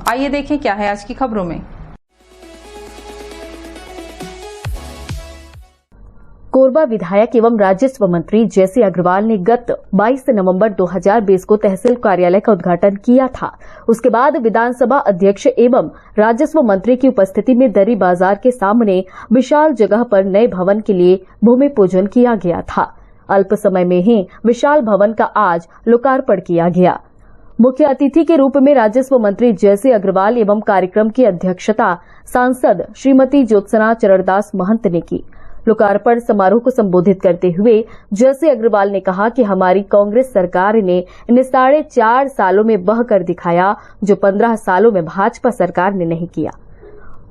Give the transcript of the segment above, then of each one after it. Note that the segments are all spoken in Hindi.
आइए देखें क्या है आज की खबरों में। कोरबा विधायक एवं राजस्व मंत्री जयसी अग्रवाल ने गत 22 नवंबर 2020 को तहसील कार्यालय का उद्घाटन किया था। उसके बाद विधानसभा अध्यक्ष एवं राजस्व मंत्री की उपस्थिति में दरी बाजार के सामने विशाल जगह पर नए भवन के लिए भूमि पूजन किया गया था। अल्प समय में ही विशाल भवन का आज लोकार्पण किया गया। मुख्य अतिथि के रूप में राजस्व मंत्री जयसी अग्रवाल एवं कार्यक्रम की अध्यक्षता सांसद श्रीमती ज्योत्सना चरणदास महंत ने की। लोकार्पण समारोह को संबोधित करते हुए जयसी अग्रवाल ने कहा कि हमारी कांग्रेस सरकार ने इन 4.5 सालों में बह कर दिखाया जो 15 सालों में भाजपा सरकार ने नहीं किया।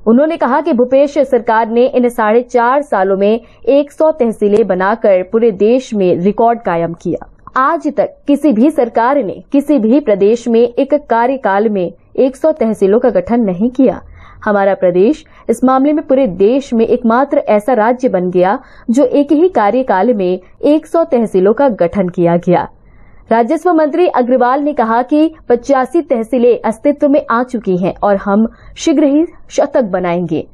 उन्होंने कहा कि भूपेश सरकार ने इन 4.5 सालों में 100 तहसीलें बनाकर पूरे देश में रिकॉर्ड कायम किया। आज तक किसी भी सरकार ने किसी भी प्रदेश में एक कार्यकाल में 100 तहसीलों का गठन नहीं किया। हमारा प्रदेश इस मामले में पूरे देश में एकमात्र ऐसा राज्य बन गया जो एक ही कार्यकाल में 100 तहसीलों का गठन किया गया। राजस्व मंत्री अग्रवाल ने कहा कि 85 तहसीलें अस्तित्व में आ चुकी हैं और हम शीघ्र ही शतक बनाएंगे।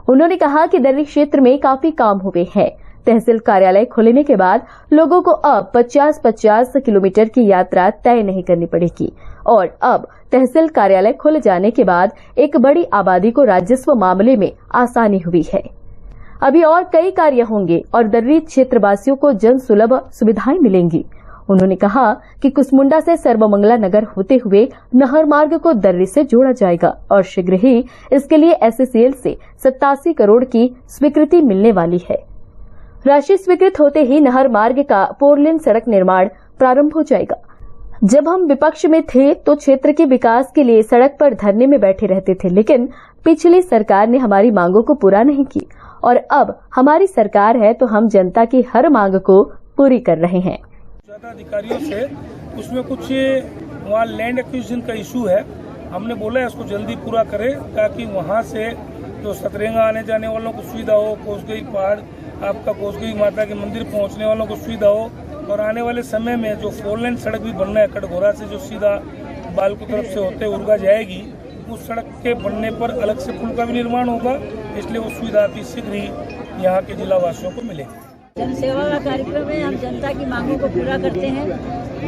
उन्होंने कहा कि दर्री क्षेत्र में काफी काम हुए हैं। तहसील कार्यालय खुलने के बाद लोगों को अब 50-50 किलोमीटर की यात्रा तय नहीं करनी पड़ेगी और अब तहसील कार्यालय खुल जाने के बाद एक बड़ी आबादी को राजस्व मामले में आसानी हुई है। अभी और कई कार्य होंगे और दर्री क्षेत्रवासियों को जन सुलभ सुविधाएं मिलेंगी। उन्होंने कहा कि कुसमुंडा से सर्वमंगला नगर होते हुए नहर मार्ग को दर्री से जोड़ा जाएगा और शीघ्र ही इसके लिए SCCL से 87 करोड़ की स्वीकृति मिलने वाली है। राशि स्वीकृत होते ही नहर मार्ग का 4 लेन सड़क निर्माण प्रारंभ हो जाएगा। जब हम विपक्ष में थे तो क्षेत्र के विकास के लिए सड़क पर धरने में बैठे रहते थे, लेकिन पिछली सरकार ने हमारी मांगों को पूरा नहीं की और अब हमारी सरकार है तो हम जनता की हर मांग को पूरी कर रहे हैं। अधिकारियों से उसमें कुछ वहाँ लैंड एक्विजिशन का इशू है, हमने बोला है उसको जल्दी पूरा करें ताकि वहाँ से जो सतरेंगा आने जाने वालों को सुविधा हो, कोसगई पहाड़ आपका कोसगई माता के मंदिर पहुँचने वालों को सुविधा हो और आने वाले समय में जो 4 लेन सड़क भी बनना है कटघोरा से जो सीधा बाल की तरफ से होते उर्गा जाएगी, उस सड़क के बनने पर अलग से पुल का भी निर्माण होगा, इसलिए वो सुविधा अति शीघ्र ही यहाँ के जिला वासियों को मिलेगी। जनसेवा का कार्यक्रम है, हम जनता की मांगों को पूरा करते हैं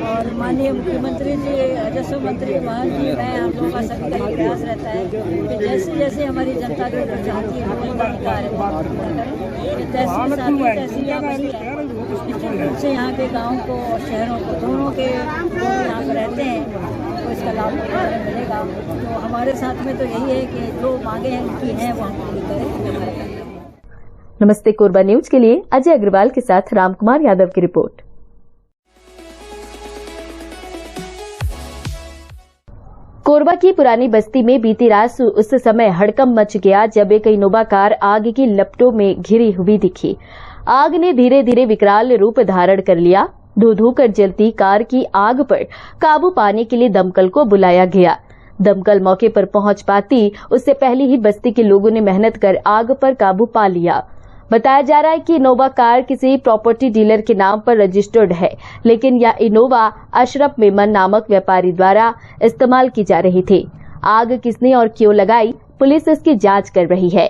और माननीय मुख्यमंत्री जी, राजस्व मंत्री महंत जी, मैं हम लोगों का सभी का प्रयास रहता है कि जैसे जैसे हमारी जनता जो चाहती है वो अधिकार है वो पूरा करें। तहसील निश्चित रूप से यहाँ के गाँव को और शहरों को दोनों के लोग यहाँ पर रहते हैं तो इसका लाभ मिलेगा। तो हमारे साथ में तो यही है कि जो मांगे हैं उनकी हैं वो हम पूरी करें। नमस्ते कोरबा न्यूज के लिए अजय अग्रवाल के साथ रामकुमार यादव की रिपोर्ट। कोरबा की पुरानी बस्ती में बीती रात उस समय हड़कंप मच गया जब एक इनोवा कार आग की लपटों में घिरी हुई दिखी। आग ने धीरे धीरे विकराल रूप धारण कर लिया। धू धू कर जलती कार की आग पर काबू पाने के लिए दमकल को बुलाया गया। दमकल मौके पर पहुंच पाती उससे पहले ही बस्ती के लोगों ने मेहनत कर आग पर काबू पा लिया। बताया जा रहा है कि इनोवा कार किसी प्रॉपर्टी डीलर के नाम पर रजिस्टर्ड है, लेकिन यह इनोवा अशरफ मेमन नामक व्यापारी द्वारा इस्तेमाल की जा रही थी। आग किसने और क्यों लगाई, पुलिस इसकी जांच कर रही है।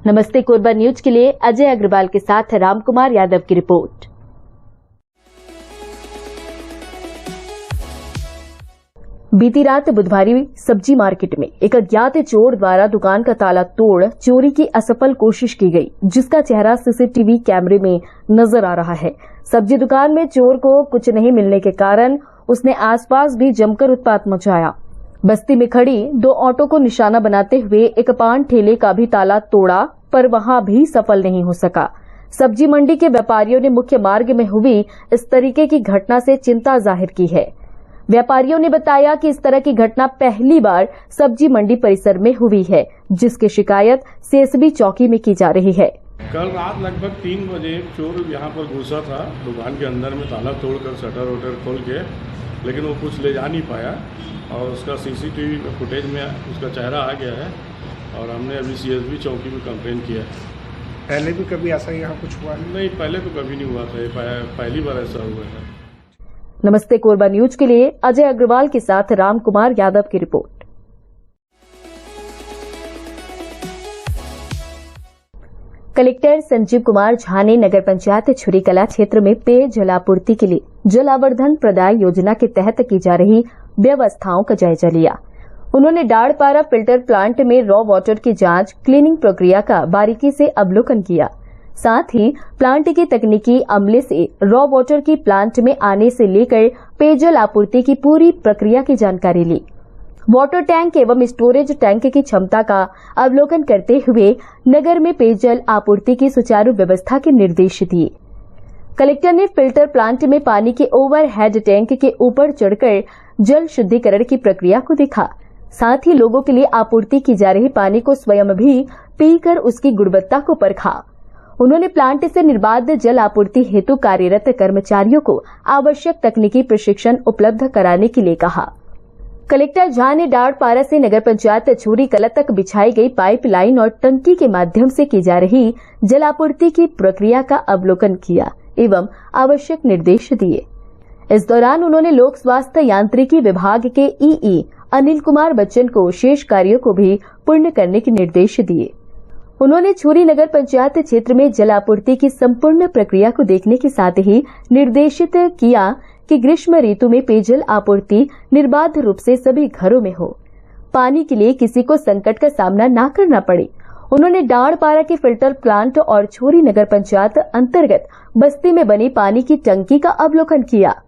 नमस्ते कोरबा न्यूज के लिए अजय अग्रवाल के साथ रामकुमार यादव की रिपोर्ट। बीती रात बुधवारी सब्जी मार्केट में एक अज्ञात चोर द्वारा दुकान का ताला तोड़ चोरी की असफल कोशिश की गई, जिसका चेहरा सीसीटीवी कैमरे में नजर आ रहा है। सब्जी दुकान में चोर को कुछ नहीं मिलने के कारण उसने आसपास भी जमकर उत्पात मचाया। बस्ती में खड़ी 2 ऑटो को निशाना बनाते हुए एक पान ठेले का भी ताला तोड़ा, पर वहां भी सफल नहीं हो सका। सब्जी मंडी के व्यापारियों ने मुख्य मार्ग में हुई इस तरीके की घटना से चिंता जाहिर की है। व्यापारियों ने बताया कि इस तरह की घटना पहली बार सब्जी मंडी परिसर में हुई है, जिसकी शिकायत सीएसबी चौकी में की जा रही है। कल रात लगभग 3 बजे चोर यहाँ पर घुसा था दुकान के अंदर में, ताला तोड़कर शटर वटर खोल के, लेकिन वो कुछ ले जा नहीं पाया और उसका सीसीटीवी फुटेज में उसका चेहरा आ गया है और हमने अभी सीएसबी चौकी में कंप्लेन किया है। पहले भी कभी ऐसा यहाँ कुछ हुआ नहीं, पहले तो कभी नहीं हुआ था, पहली बार ऐसा हुआ है। नमस्ते कोरबा न्यूज के लिए अजय अग्रवाल के साथ रामकुमार यादव की रिपोर्ट। कलेक्टर संजीव कुमार झा ने नगर पंचायत छुरीकला क्षेत्र में पेय जलापूर्ति के लिए जल आवर्धन प्रदाय योजना के तहत की जा रही व्यवस्थाओं का जायजा लिया। उन्होंने डाड़पारा फिल्टर प्लांट में रॉ वाटर की जांच, क्लीनिंग प्रक्रिया का बारीकी से अवलोकन किया। साथ ही प्लांट की तकनीकी अमले से रॉ वाटर की प्लांट में आने से लेकर पेयजल आपूर्ति की पूरी प्रक्रिया की जानकारी ली। वाटर टैंक एवं स्टोरेज टैंक की क्षमता का अवलोकन करते हुए नगर में पेयजल आपूर्ति की सुचारू व्यवस्था के निर्देश दिए। कलेक्टर ने फिल्टर प्लांट में पानी के ओवरहेड टैंक के ऊपर चढ़कर जल शुद्धिकरण की प्रक्रिया को देखा। साथ ही लोगों के लिए आपूर्ति की जा रही पानी को स्वयं भी पीकर उसकी गुणवत्ता को परखा। उन्होंने प्लांट से निर्बाध जल आपूर्ति हेतु कार्यरत कर्मचारियों को आवश्यक तकनीकी प्रशिक्षण उपलब्ध कराने के लिए कहा। कलेक्टर झा ने डाड़पारा से नगर पंचायत छुरीकला तक बिछाई गई पाइपलाइन और टंकी के माध्यम से की जा रही जलापूर्ति की प्रक्रिया का अवलोकन किया एवं आवश्यक निर्देश दिए। इस दौरान उन्होंने लोक स्वास्थ्य यांत्रिकी विभाग के ईई अनिल कुमार बच्चन को शेष कार्यों को भी पूर्ण करने के निर्देश दिए। उन्होंने छुरी नगर पंचायत क्षेत्र में जलापूर्ति की संपूर्ण प्रक्रिया को देखने के साथ ही निर्देशित किया कि ग्रीष्म ऋतु में पेयजल आपूर्ति निर्बाध रूप से सभी घरों में हो, पानी के लिए किसी को संकट का सामना न करना पड़े। उन्होंने डाड़पारा के फिल्टर प्लांट और छुरी नगर पंचायत अंतर्गत बस्ती में बनी पानी की टंकी का अवलोकन किया।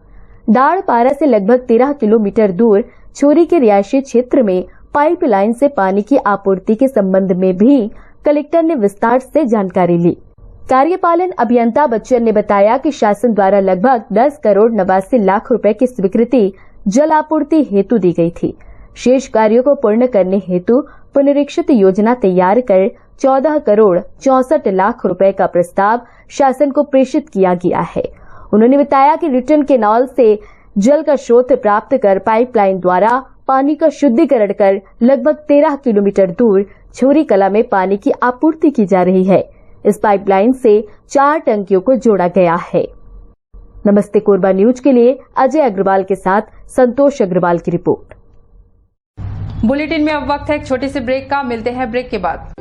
डाड़पारा से लगभग 13 किलोमीटर दूर छुरी के रिहायशी क्षेत्र में पाइपलाइन से पानी की आपूर्ति के संबंध में भी कलेक्टर ने विस्तार से जानकारी ली। कार्यपालन अभियंता बच्चन ने बताया कि शासन द्वारा लगभग 10 करोड़ 89 लाख रुपए की स्वीकृति जल आपूर्ति हेतु दी गई थी। शेष कार्यों को पूर्ण करने हेतु पुनरीक्षित योजना तैयार कर 14 करोड़ 64 लाख रुपए का प्रस्ताव शासन को प्रेषित किया गया है। उन्होंने बताया कि रिटर्न केनाल से जल का स्रोत प्राप्त कर पाइपलाइन द्वारा पानी का शुद्धिकरण कर लगभग 13 किलोमीटर दूर छुरीकला में पानी की आपूर्ति की जा रही है। इस पाइपलाइन से 4 टंकियों को जोड़ा गया है। नमस्ते कोरबा न्यूज के लिए अजय अग्रवाल के साथ संतोष अग्रवाल की रिपोर्ट। बुलेटिन में अब वक्त है एक छोटे से ब्रेक का। मिलते हैं ब्रेक के बाद।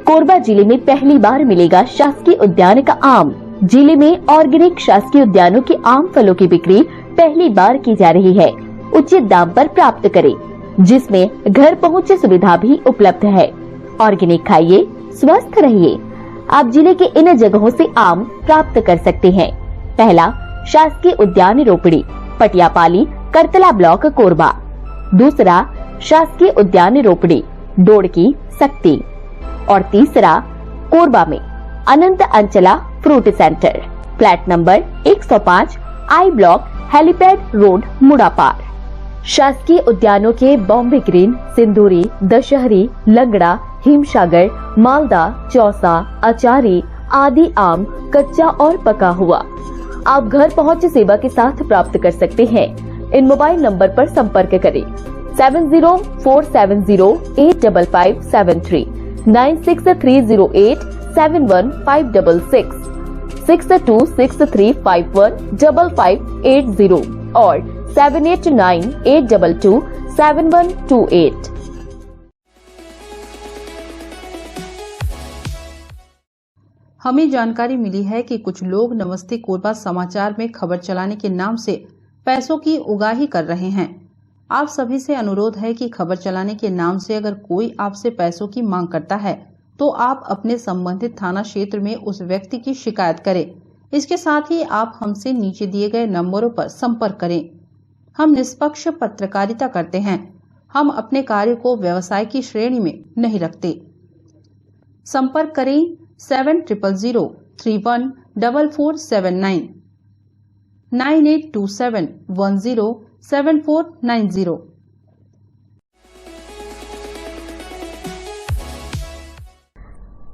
कोरबा जिले में पहली बार मिलेगा शासकीय उद्यान का आम। जिले में ऑर्गेनिक शासकीय उद्यानों के आम फलों की बिक्री पहली बार की जा रही है। उचित दाम पर प्राप्त करें, जिसमें घर पहुँच सुविधा भी उपलब्ध है। ऑर्गेनिक खाइए, स्वस्थ रहिए। आप जिले के इन जगहों से आम प्राप्त कर सकते हैं। पहला, शासकीय उद्यान रोपड़ी, पटियापाली, करतला ब्लॉक, कोरबा। दूसरा, शासकीय उद्यान रोपड़ी, डोड़की, सक्ती। और तीसरा, कोरबा में Anant Anchala fruit centre, flat number 105, I block, helipad road, Mudapar. शासकीय उद्यानों के बॉम्बे ग्रीन, सिंदूरी, दशहरी, लंगड़ा, हिमसागर, मालदा, चौसा, अचारी आदि आम कच्चा और पका हुआ आप घर पहुंच सेवा के साथ प्राप्त कर सकते हैं। इन मोबाइल नंबर पर संपर्क करें 7047085573, 9630871566, 6263515580 और 7898227128। हमें जानकारी मिली है कि कुछ लोग नमस्ते कोरबा समाचार में खबर चलाने के नाम से पैसों की उगाही कर रहे हैं। आप सभी से अनुरोध है कि खबर चलाने के नाम से अगर कोई आपसे पैसों की मांग करता है तो आप अपने संबंधित थाना क्षेत्र में उस व्यक्ति की शिकायत करें। इसके साथ ही आप हमसे नीचे दिए गए नंबरों पर संपर्क करें। हम निष्पक्ष पत्रकारिता करते हैं। हम अपने कार्य को व्यवसाय की श्रेणी में नहीं रखते। संपर्क करें 7000314479, 9827107490।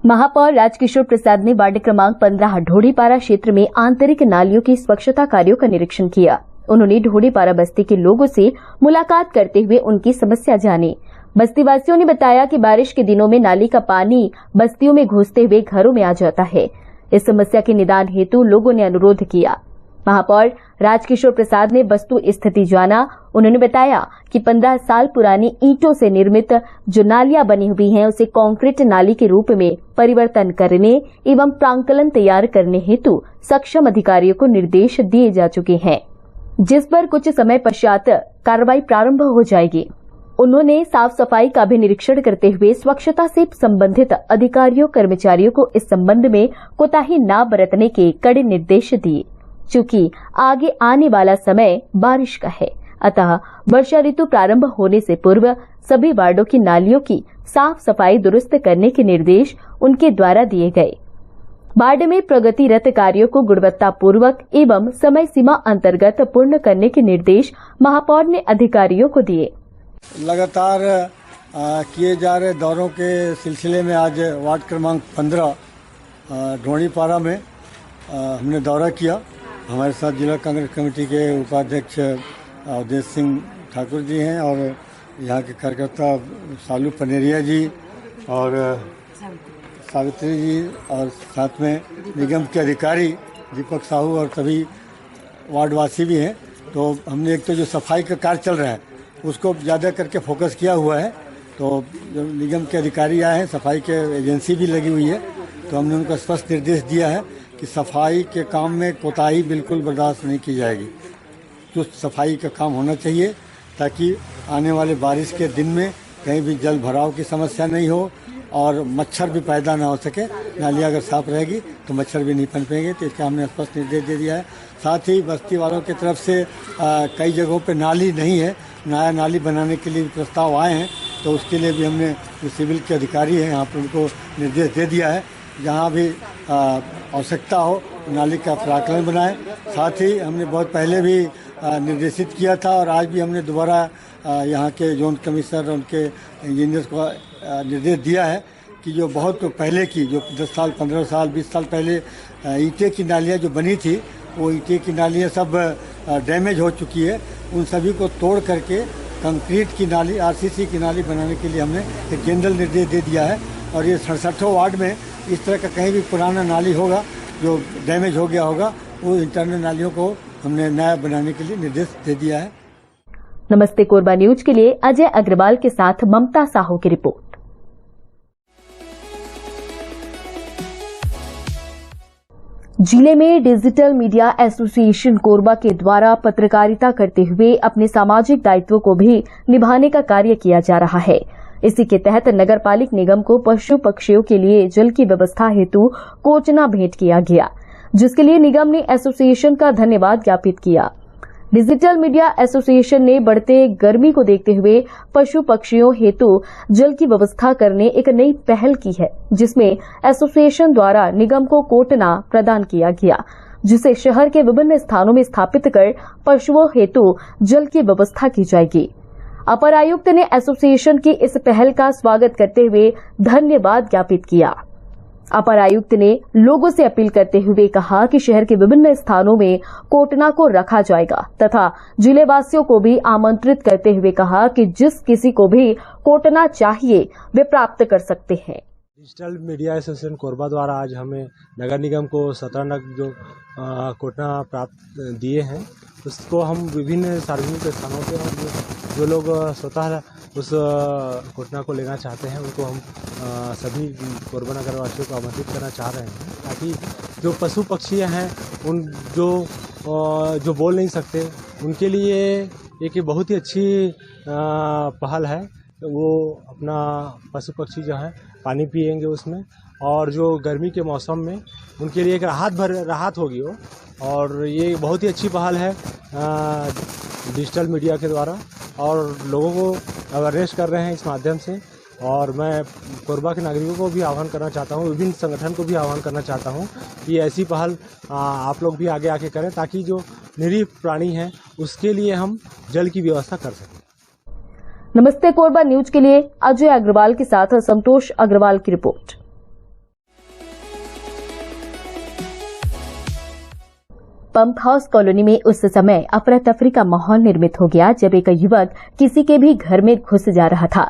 महापौर राजकिशोर प्रसाद ने वार्ड क्रमांक 15 ढोड़ीपारा क्षेत्र में आंतरिक नालियों की स्वच्छता कार्यों का निरीक्षण किया। उन्होंने ढोड़ीपारा बस्ती के लोगों से मुलाकात करते हुए उनकी समस्या जानी। बस्तीवासियों ने बताया कि बारिश के दिनों में नाली का पानी बस्तियों में घुसते हुए घरों में आ जाता है। इस समस्या के निदान हेतु लोगों ने अनुरोध किया। महापौर राजकिशोर प्रसाद ने वस्तु स्थिति जाना। उन्होंने बताया कि 15 साल पुरानी ईंटों से निर्मित जो नालियां बनी हुई हैं उसे कंक्रीट नाली के रूप में परिवर्तन करने एवं प्रांकलन तैयार करने हेतु सक्षम अधिकारियों को निर्देश दिए जा चुके हैं, जिस पर कुछ समय पश्चात कार्रवाई प्रारंभ हो जाएगी। उन्होंने साफ सफाई का भी निरीक्षण करते हुए स्वच्छता से संबंधित अधिकारियों कर्मचारियों को इस संबंध में कोताही न बरतने के कड़े निर्देश दिए। चूंकि आगे आने वाला समय बारिश का है, अतः वर्षा ऋतु प्रारंभ होने से पूर्व सभी वार्डों की नालियों की साफ सफाई दुरुस्त करने के निर्देश उनके द्वारा दिए गए। वार्ड में प्रगतिरत कार्यों को गुणवत्तापूर्वक एवं समय सीमा अंतर्गत पूर्ण करने के निर्देश महापौर ने अधिकारियों को दिए। लगातार किए जा रहे दौरों के सिलसिले में आज वार्ड क्रमांक 15 ढोणीपारा में हमने दौरा किया। हमारे साथ जिला कांग्रेस कमेटी के उपाध्यक्ष अवधेश सिंह ठाकुर जी हैं और यहाँ के कार्यकर्ता सालू पनेरिया जी और सावित्री जी और साथ में निगम के अधिकारी दीपक साहू और सभी वार्डवासी भी हैं। तो हमने एक तो जो सफाई का कार्य चल रहा है उसको ज़्यादा करके फोकस किया हुआ है। तो जो निगम के अधिकारी आए हैं, सफाई के एजेंसी भी लगी हुई है, तो हमने उनको स्पष्ट निर्देश दिया है कि सफाई के काम में कोताही बिल्कुल बर्दाश्त नहीं की जाएगी। चुस्त सफाई का काम होना चाहिए ताकि आने वाले बारिश के दिन में कहीं भी जल भराव की समस्या नहीं हो और मच्छर भी पैदा ना हो सके। नालियाँ अगर साफ रहेगी तो मच्छर भी नहीं पनपेंगे, तो इसका हमने स्पष्ट निर्देश दे दिया है। साथ ही बस्ती वालों की तरफ से कई जगहों पे नाली नहीं है, नया नाली बनाने के लिए प्रस्ताव आए हैं, तो उसके लिए भी हमने जो सिविल के अधिकारी हैं यहाँ पर उनको निर्देश दे दिया है, जहाँ भी आवश्यकता हो नाली का प्राकलन बनाएं। साथ ही हमने बहुत पहले भी निर्देशित किया था और आज भी हमने दोबारा यहाँ के जोन कमिश्नर और उनके इंजीनियर्स को निर्देश दिया है कि जो बहुत पहले की जो 10 साल 15 साल 20 साल पहले ईंटें की नालियाँ जो बनी थी, वो ईंटें की नालियाँ सब डैमेज हो चुकी है। उन सभी को तोड़ करके कंक्रीट की नाली आरसीसी की नाली बनाने के लिए हमने एक जनरल निर्देश दे दिया है। और ये 67 वार्ड में इस तरह का कहीं भी पुराना नाली होगा जो डैमेज हो गया होगा, वो इंटरनल नालियों को हमने नया बनाने के लिए निर्देश दे दिया है। नमस्ते कोरबा न्यूज के लिए अजय अग्रवाल के साथ ममता साहू की रिपोर्ट। जिले में डिजिटल मीडिया एसोसिएशन कोरबा के द्वारा पत्रकारिता करते हुए अपने सामाजिक दायित्वों को भी निभाने का कार्य किया जा रहा है। इसी के तहत नगरपालिक निगम को पशु पक्षियों के लिए जल की व्यवस्था हेतु कोचना भेंट किया गया, जिसके लिए निगम ने एसोसिएशन का धन्यवाद ज्ञापित किया। डिजिटल मीडिया एसोसिएशन ने बढ़ते गर्मी को देखते हुए पशु पक्षियों हेतु जल की व्यवस्था करने एक नई पहल की है, जिसमें एसोसिएशन द्वारा निगम को कोटना प्रदान किया गया, जिसे शहर के विभिन्न स्थानों में स्थापित कर पशुओं हेतु जल की व्यवस्था की जाएगी। अपर आयुक्त ने एसोसिएशन की इस पहल का स्वागत करते हुए धन्यवाद ज्ञापित किया। अपर आयुक्त ने लोगों से अपील करते हुए कहा कि शहर के विभिन्न स्थानों में कोटना को रखा जाएगा तथा जिले वासियों को भी आमंत्रित करते हुए कहा कि जिस किसी को भी कोटना चाहिए वे प्राप्त कर सकते हैं। डिजिटल मीडिया एसोसिएशन कोरबा द्वारा आज हमें नगर निगम को 17 नग जो कोटना प्राप्त दिए हैं, उसको हम विभिन्न सार्वजनिक स्थानों पे और जो लोग स्वतः उस कोटना को लेना चाहते हैं उनको हम सभी कोरबा नगर वासियों को आमंत्रित करना चाह रहे हैं, ताकि जो पशु पक्षी हैं उन जो बोल नहीं सकते उनके लिए एक बहुत ही अच्छी पहल है। वो अपना पशु पक्षी जो है पानी पिएंगे उसमें, और जो गर्मी के मौसम में उनके लिए एक राहत होगी वो। और ये बहुत ही अच्छी पहल है डिजिटल मीडिया के द्वारा, और लोगों को अवेयरनेस कर रहे हैं इस माध्यम से। और मैं कोरबा के नागरिकों को भी आह्वान करना चाहता हूँ, विभिन्न संगठन को भी आह्वान करना चाहता हूँ कि ऐसी पहल आप लोग भी आगे आके करें, ताकि जो निरीह प्राणी हैं उसके लिए हम जल की व्यवस्था कर सकें। नमस्ते कोरबा न्यूज के लिए अजय अग्रवाल के साथ संतोष अग्रवाल की रिपोर्ट। पंप हाउस कॉलोनी में उस समय अफरा तफरी का माहौल निर्मित हो गया जब एक युवक किसी के भी घर में घुस जा रहा था।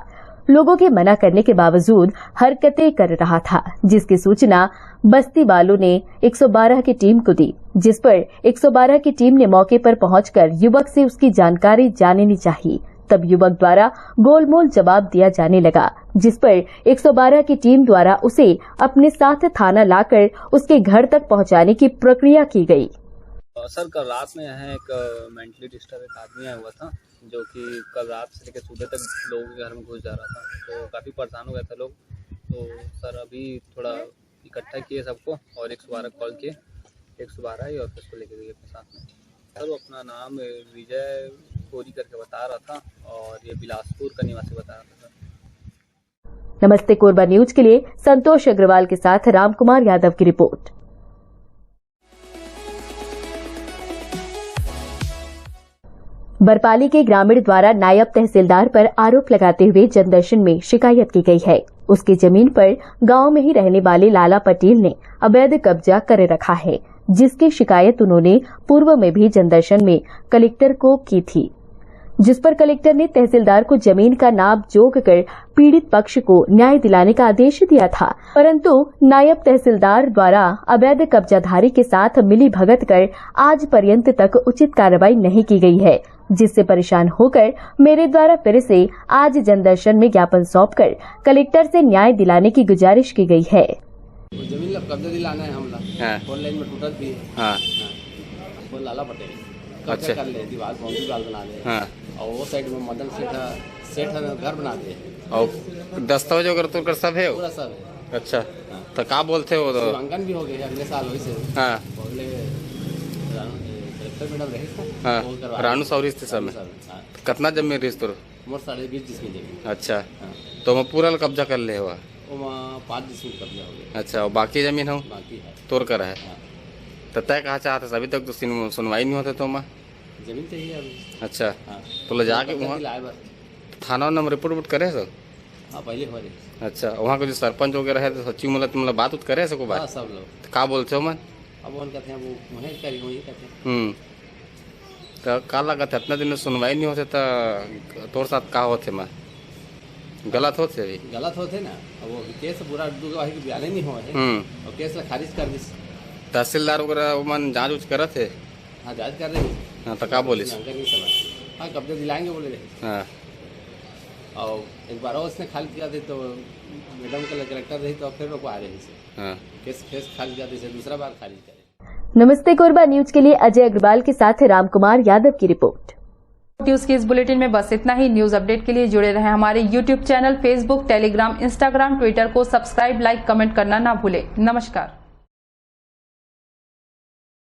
लोगों के मना करने के बावजूद हरकतें कर रहा था, जिसकी सूचना बस्ती वालों ने 112 की टीम को दी, जिस पर 112 की टीम ने मौके पर पहुंचकर युवक से उसकी जानकारी जाननी चाहिए। तब युवक द्वारा गोलमोल जवाब दिया जाने लगा, जिस पर 112 की टीम द्वारा उसे अपने साथ थाना लाकर उसके घर तक पहुंचाने की प्रक्रिया की गई। सर कल रात में यहाँ एक मेंटली डिस्टर्ब एक आदमी आया हुआ था, जो कि कल रात से लेकर सुबह तक लोगों के घर में घुस जा रहा था, तो काफ़ी परेशान हो गए थे लोग। तो सर अभी थोड़ा इकट्ठा किए सबको और 112 कॉल किए, 112 आई और उसको लेके गए अपने साथ में। सर वो अपना नाम विजय कोरी करके बता रहा था और ये बिलासपुर का निवासी बता रहा था। सर नमस्ते कोरबा न्यूज के लिए संतोष अग्रवाल के साथ रामकुमार यादव की रिपोर्ट। बरपाली के ग्रामीण द्वारा नायब तहसीलदार पर आरोप लगाते हुए जनदर्शन में शिकायत की गई है। उसकी जमीन पर गांव में ही रहने वाले लाला पटेल ने अवैध कब्जा कर रखा है, जिसकी शिकायत उन्होंने पूर्व में भी जनदर्शन में कलेक्टर को की थी, जिस पर कलेक्टर ने तहसीलदार को जमीन का नाप जोग कर पीड़ित पक्ष को न्याय दिलाने का आदेश दिया था, परंतु नायब तहसीलदार द्वारा अवैध कब्जाधारी के साथ मिली भगत कर आज पर्यंत तक उचित कार्रवाई नहीं की गई है, जिससे परेशान होकर मेरे द्वारा फिर से आज जनदर्शन में ज्ञापन सौंपकर कलेक्टर से न्याय दिलाने की गुजारिश की गई है। जमीन कब्जा दिलाना है हमला, ऑनलाइन में टूटत भी है। वो लाला पटेल कब्जा कर ले, दीवार बाउंड्री वाल बना दे, और वो साइड में मदन सेठ घर बना दे, और दस्तावेज वगैरह तो कर सब है, पूरा सब है। अच्छा तो क्या बोलते हो? नामांकन भी हो गए अगले साल वैसे। कलेक्टर मैडम रही रानू सौरी थे सब में। कितना जमीन रही तो? मोर 20.5 जिसमें जमीन। अच्छा तो मैं पूरा कब्जा कर ले हुआ? 5 जिसमें कब्जा हो गया। अच्छा और बाकी जमीन हो? बाकी है तोड़ कर है। तो तय कहा चाहते अभी तक तो सुनवाई नहीं होते तो? जमीन चाहिए अभी। अच्छा तो ले जाके वहाँ थाना में रिपोर्ट वोट करे सर? हाँ पहले हो रही। अच्छा वहाँ के जो सरपंच वगैरह है तो सचिव मतलब बात उत करे सको बात? सब लोग क्या बोलते हो मन? अब वो कहते हैं वो वही करी वही कहते हैं। तो का लगा था इतना दिन में सुनवाई नहीं होते तो तोर साथ का होते मैं गलत होते? अभी गलत होते ना, अब वो केस पूरा गवाही के बयान नहीं हुआ है और केस खारिज कर दी। तहसीलदार वगैरह मन जांच उच करे थे? हाँ जांच कर रहे। हाँ तो क्या बोली? हाँ कब्जा दिलाएंगे बोले रहे। हाँ और एक बार और उसने खाली किया थे तो मैडम का कलेक्टर रही तो फिर वो आ रही से। हाँ केस खाली किया थे, दूसरा बार खाली करे। नमस्ते कोरबा न्यूज के लिए अजय अग्रवाल के साथ रामकुमार यादव की रिपोर्ट। न्यूज के इस बुलेटिन में बस इतना ही। न्यूज अपडेट के लिए जुड़े रहें हमारे YouTube channel, Facebook, Telegram, Instagram, Twitter को सब्सक्राइब, लाइक, कमेंट करना ना भूलें। नमस्कार।